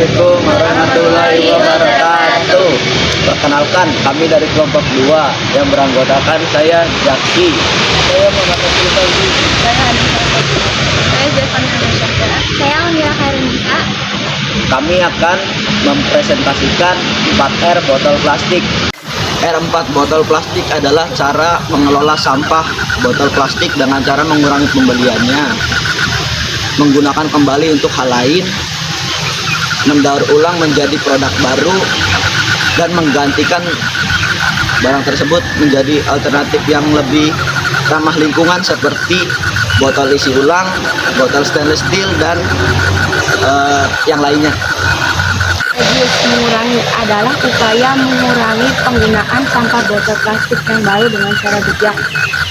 Assalamualaikum warahmatullahi wabarakatuh. Perkenalkan, kami dari kelompok 2 yang beranggotakan saya Jaki. Saya Muhammad Sultan. Saya Anissa. Saya Jafan Syafira. Saya Amira Karinita. Kami akan mempresentasikan 4R botol plastik. R4 botol plastik adalah cara mengelola sampah botol plastik dengan cara mengurangi pembeliannya, menggunakan kembali untuk hal lain, mendaur ulang menjadi produk baru, dan menggantikan barang tersebut menjadi alternatif yang lebih ramah lingkungan seperti botol isi ulang, botol stainless steel, dan yang lainnya. Radius mengurangi adalah upaya mengurangi penggunaan sampah botol plastik yang baru dengan cara bijak,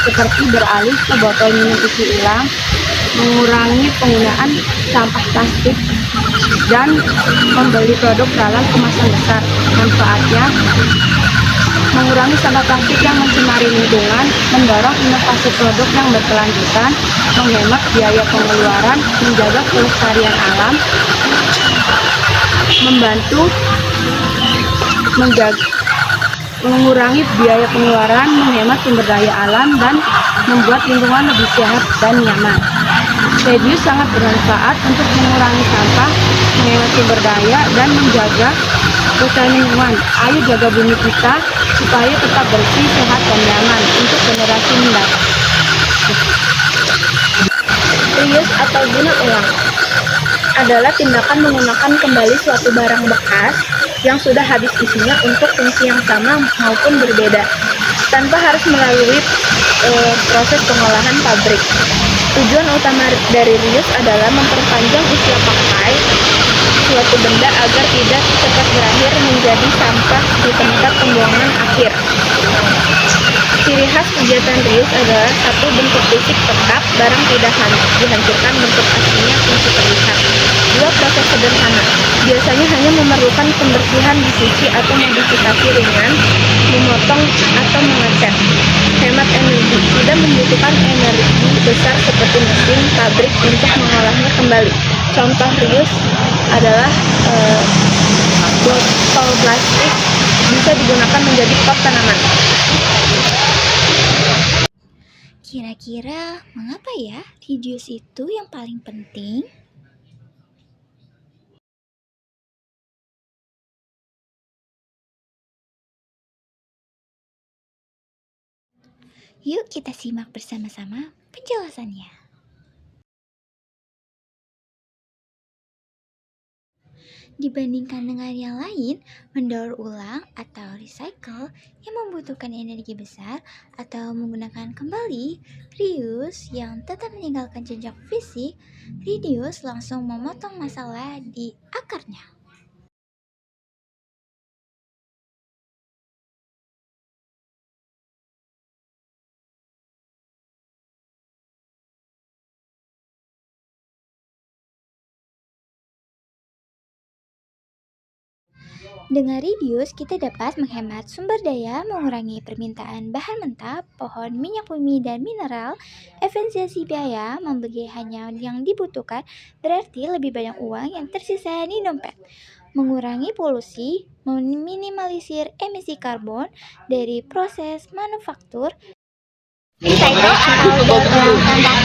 seperti beralih ke botol minum isi ulang, mengurangi penggunaan sampah plastik, dan membeli produk dalam kemasan besar. Manfaatnya, mengurangi sampah plastik yang mencemari lingkungan, mendorong inovasi produk yang berkelanjutan, menghemat biaya pengeluaran, menjaga kelestarian alam, membantu mengurangi biaya pengeluaran, menghemat sumber daya alam, dan membuat lingkungan lebih sehat dan nyaman. Reduce sangat bermanfaat untuk mengurangi sampah, menghemat sumber daya, dan menjaga kelestarian lingkungan. Ayo jaga bumi kita supaya tetap bersih, sehat, dan nyaman untuk generasi mendatang. Reuse atau guna ulang adalah tindakan menggunakan kembali suatu barang bekas yang sudah habis isinya untuk fungsi yang sama maupun berbeda, tanpa harus melalui proses pengolahan pabrik. Tujuan utama dari reuse adalah memperpanjang usia pakai suatu benda agar tidak cepat berakhir menjadi sampah di tempat pembuangan akhir. Ciri khas kegiatan reuse adalah: 1. Bentuk fisik tetap, barang tidak dihancurkan, bentuk aslinya masih terlihat. 2. Proses sederhana, biasanya hanya memerlukan pembersihan, dicuci, atau modifikasi ringan, memotong atau mengecat. Hemat energi, tidak membutuhkan energi besar seperti mesin pabrik untuk mengolahnya kembali. Contoh reuse adalah botol plastik bisa digunakan menjadi pot tanaman. Kira-kira mengapa ya reduce itu yang paling penting? Yuk kita simak bersama-sama penjelasannya. Dibandingkan dengan yang lain, mendaur ulang atau recycle yang membutuhkan energi besar atau menggunakan kembali, reuse yang tetap meninggalkan jejak fisik, reduce langsung memotong masalah di akarnya. Dengan reduce, kita dapat menghemat sumber daya, mengurangi permintaan bahan mentah, pohon, minyak bumi, dan mineral, efisiensi biaya, membeli hanya yang dibutuhkan, berarti lebih banyak uang yang tersisa di dompet, mengurangi polusi, meminimalisir emisi karbon dari proses manufaktur. Recycle atau daur ulang sampah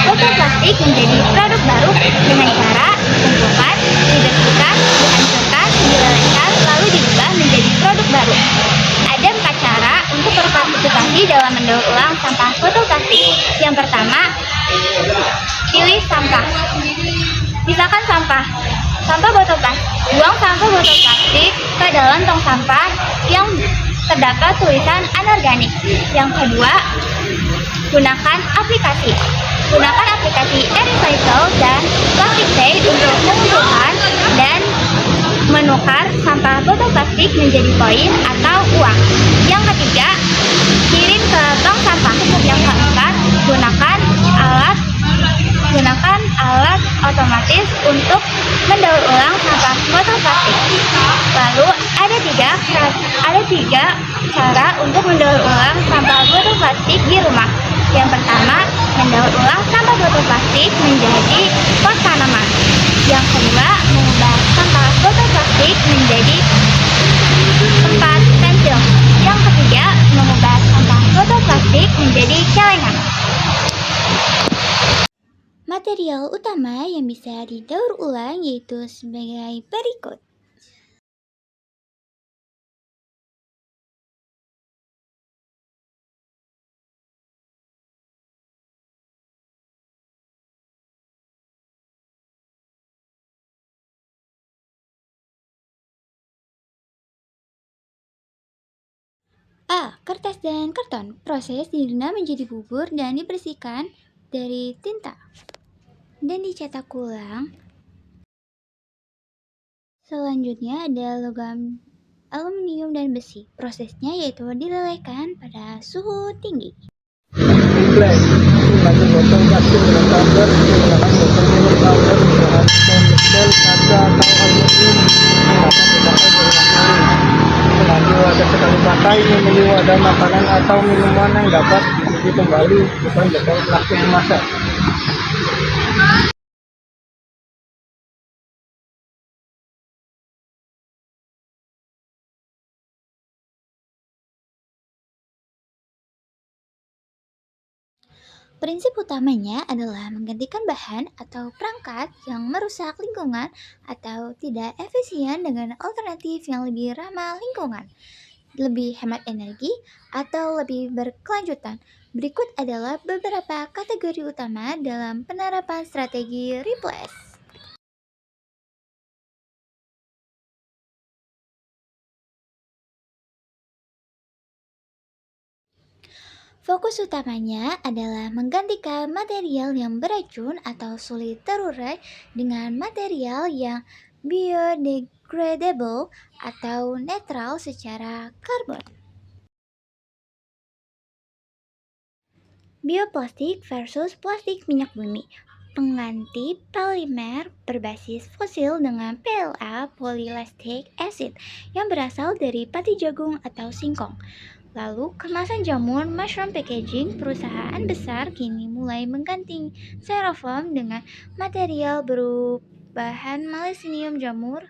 botol plastik menjadi produk baru dengan cara dikumpulkan, dibersihkan, dihancurkan, dilelehkan, lalu diubah menjadi produk baru. Ada 4 cara untuk berpartisipasi dalam mendaur ulang sampah botol plastik. Yang pertama, pilih sampah. Pisahkan sampah botol plastik. Buang sampah botol plastik ke dalam tong sampah yang terdapat tulisan anorganik. Yang kedua, gunakan aplikasi. Gunakan aplikasi e-recycle dan plastic Pay untuk mengumpulkan dan menukar sampah botol plastik menjadi koin atau uang. Yang ketiga, kirim ke tong sampah. Yang keempat, gunakan alat otomatis untuk mendaur ulang sampah botol plastik. Lalu ada tiga cara untuk mendaur ulang sampah botol plastik di rumah. Yang pertama, mendaur ulang sampah botol plastik menjadi pot tanaman. Yang kedua, mengubah sampah botol plastik menjadi tempat pensil. Yang ketiga, mengubah sampah botol plastik menjadi celengan. Material utama yang bisa didaur ulang yaitu sebagai berikut. A. Kertas dan karton. Proses direndam menjadi bubur dan dibersihkan dari tinta dan dicetak ulang. Selanjutnya ada logam, aluminium dan besi. Prosesnya yaitu dilelehkan pada suhu tinggi. Implant mengganti botol plastik dengan tumbler menggunakan botol minum tumbler menggunakan stainless steel, kaca atau aluminium yang dapat dipakai berulang kali. Mengganti wadah sekali pakai memilih wadah makanan atau minuman yang dapat dicuci kembali, bukan botol plastik kemasan. Prinsip utamanya adalah menggantikan bahan atau perangkat yang merusak lingkungan atau tidak efisien dengan alternatif yang lebih ramah lingkungan, lebih hemat energi, atau lebih berkelanjutan. Berikut adalah beberapa kategori utama dalam penerapan strategi replace. Fokus utamanya adalah menggantikan material yang beracun atau sulit terurai dengan material yang biodegradable atau netral secara karbon. Bioplastik versus plastik minyak bumi. Pengganti polimer berbasis fosil dengan PLA polylactic acid yang berasal dari pati jagung atau singkong. Lalu, kemasan jamur mushroom packaging perusahaan besar kini mulai mengganti styrofoam dengan material berbahan magnesium jamur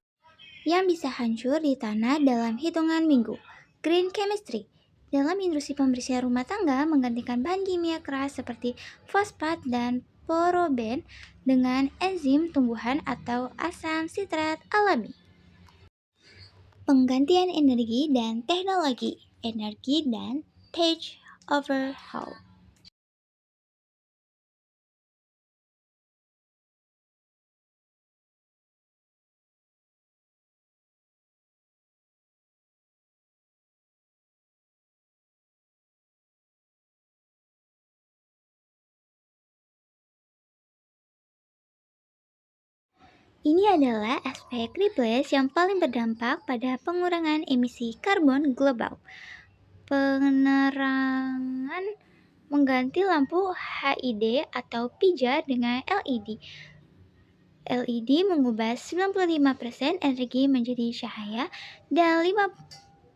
yang bisa hancur di tanah dalam hitungan minggu. Green chemistry dalam industri pembersihan rumah tangga menggantikan bahan kimia keras seperti fosfat dan paraben dengan enzim tumbuhan atau asam sitrat alami. Penggantian energi dan teknologi. Energi dan tech overhaul. Ini adalah aspek replace yang paling berdampak pada pengurangan emisi karbon global. Penerangan mengganti lampu HID atau pijar dengan LED. LED mengubah 95% energi menjadi cahaya dan 51%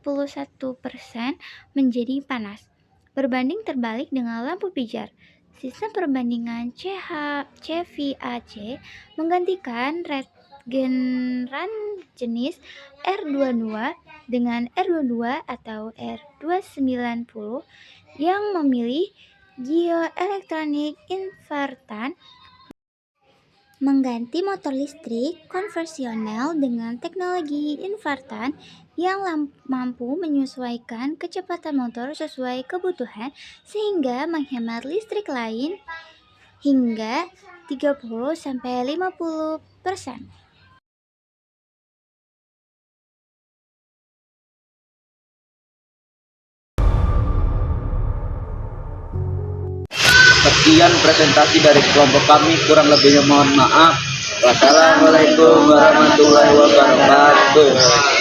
menjadi panas. Berbanding terbalik dengan lampu pijar. Sistem perbandingan CVAC menggantikan regeneran jenis R22 dengan R22 atau R290 yang memilih geoelektronik invertan, mengganti motor listrik konvensional dengan teknologi invertan yang mampu menyesuaikan kecepatan motor sesuai kebutuhan sehingga menghemat listrik lain hingga 30-50%. Sekian presentasi dari kelompok kami, kurang lebihnya mohon maaf. Wassalamualaikum warahmatullahi wabarakatuh.